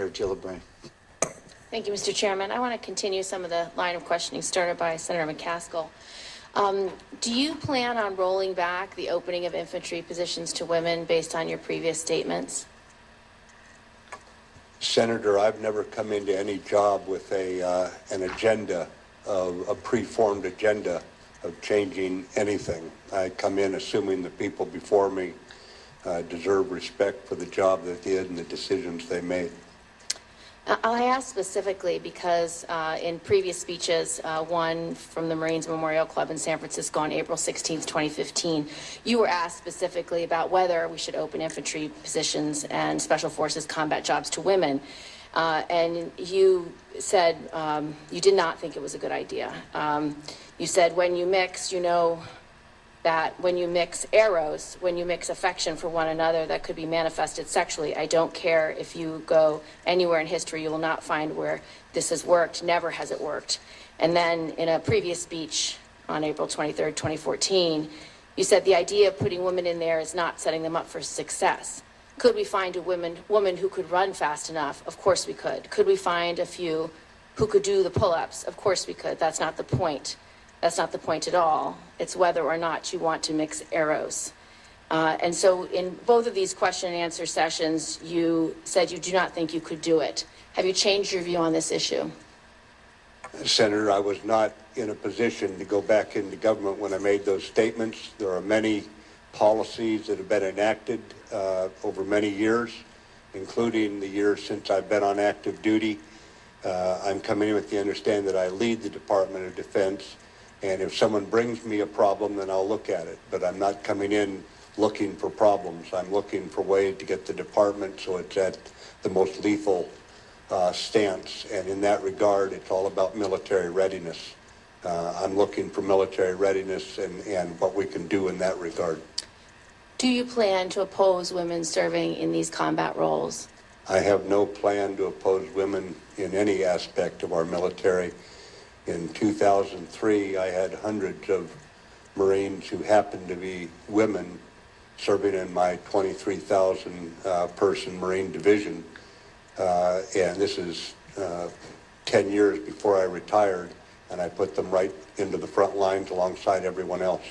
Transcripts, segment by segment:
Gillibrand. Thank you, Mr. Chairman. I want to continue some of the line of questioning started by Senator McCaskill. Do you plan on rolling back the opening of infantry positions to women based on your previous statements? Senator, I've never come into any job with an agenda, a preformed agenda of changing anything. I come in assuming the people before me deserve respect for the job they did and the decisions they made. I ask specifically because in previous speeches, one from the Marines Memorial Club in San Francisco on April 16th, 2015, you were asked specifically about whether we should open infantry positions and special forces combat jobs to women. And you said you did not think it was a good idea. You said when you mix, you know, that when you mix arrows, when you mix affection for one another, that could be manifested sexually. I don't care if you go anywhere in history, you will not find where this has worked. Never has it worked. And then in a previous speech on April 23rd, 2014, you said the idea of putting women in there is not setting them up for success. Could we find a woman who could run fast enough? Of course we could. Could we find a few who could do the pull-ups? Of course we could. That's not the point. That's not the point at all. It's whether or not you want to mix arrows. And so in both of these question and answer sessions, you said you do not think you could do it. Have you changed your view on this issue? Senator, I was not in a position to go back into government when I made those statements. There are many policies that have been enacted over many years, including the years since I've been on active duty. I'm coming in with the understanding that I lead the Department of Defense. And if someone brings me a problem, then I'll look at it. But I'm not coming in looking for problems. I'm looking for ways to get the department so it's at the most lethal stance. And in that regard, it's all about military readiness. I'm looking for military readiness and what we can do in that regard. Do you plan to oppose women serving in these combat roles? I have no plan to oppose women in any aspect of our military. In 2003, I had hundreds of Marines who happened to be women serving in my 23,000 person Marine division. And this is 10 years before I retired, and I put them right into the front lines alongside everyone else.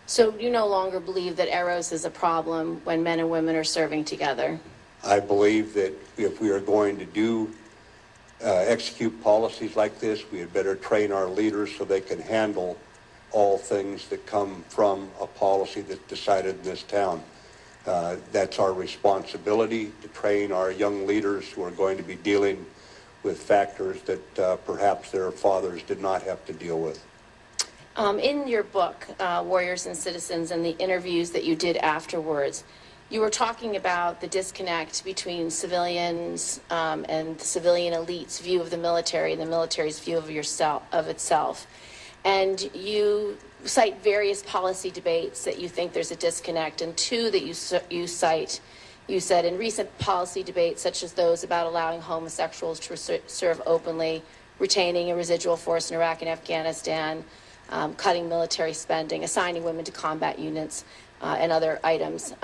So you no longer believe that arrows is a problem when men and women are serving together? I believe that if we are going to execute policies like this, we had better train our leaders so they can handle all things that come from a policy that's decided in this town. That's our responsibility, to train our young leaders who are going to be dealing with factors that perhaps their fathers did not have to deal with. In your book, Warriors and Citizens, and the interviews that you did afterwards, you were talking about the disconnect between civilians and the civilian elite's view of the military and the military's view of itself. And you cite various policy debates that you think there's a disconnect, and two that you cite. You said in recent policy debates, such as those about allowing homosexuals to serve openly, retaining a residual force in Iraq and Afghanistan, cutting military spending, assigning women to combat units, and other items.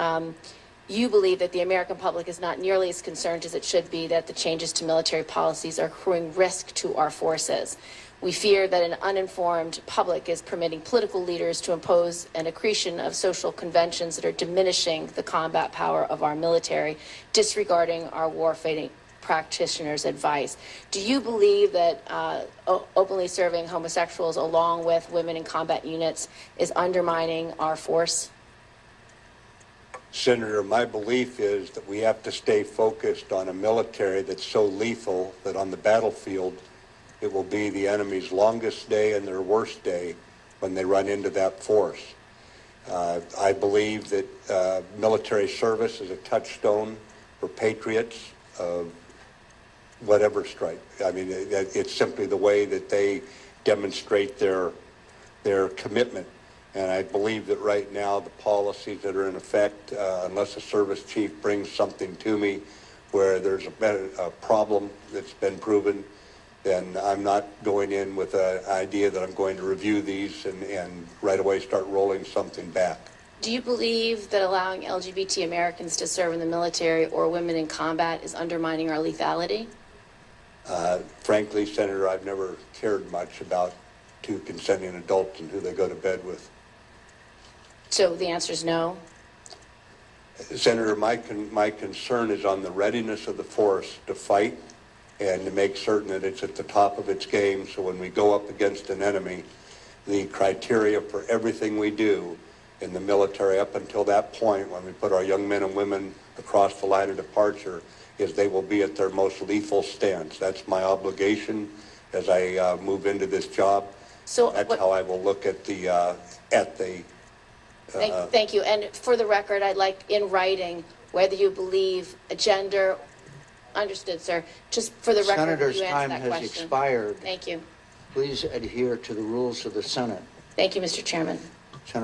You believe that the American public is not nearly as concerned as it should be that the changes to military policies are accruing risk to our forces. We fear that an uninformed public is permitting political leaders to impose an accretion of social conventions that are diminishing the combat power of our military, disregarding our warfighting practitioners' advice. Do you believe that openly serving homosexuals along with women in combat units is undermining our force? Senator, my belief is that we have to stay focused on a military that's so lethal that on the battlefield it will be the enemy's longest day and their worst day when they run into that force. I believe that military service is a touchstone for patriots of whatever stripe. I mean, it's simply the way that they demonstrate their commitment. And I believe that right now the policies that are in effect, unless a service chief brings something to me where there's a problem that's been proven, then I'm not going in with an idea that I'm going to review these and right away start rolling something back. Do you believe that allowing LGBT Americans to serve in the military or women in combat is undermining our lethality? Frankly, Senator, I've never cared much about two consenting adults and who they go to bed with. So the answer is no? Senator, my concern is on the readiness of the force to fight and to make certain that it's at the top of its game, so when we go up against an enemy, the criteria for everything we do in the military up until that point, when we put our young men and women across the line of departure, is they will be at their most lethal stance. That's my obligation as I move into this job. So that's how I will look at the Thank you. And for the record, I'd like in writing whether you believe a gender. Understood, sir. Just for the record, Senator's you answer time that has question. expired. Thank you. Please adhere to the rules of the Senate. Thank you, Mr. Chairman.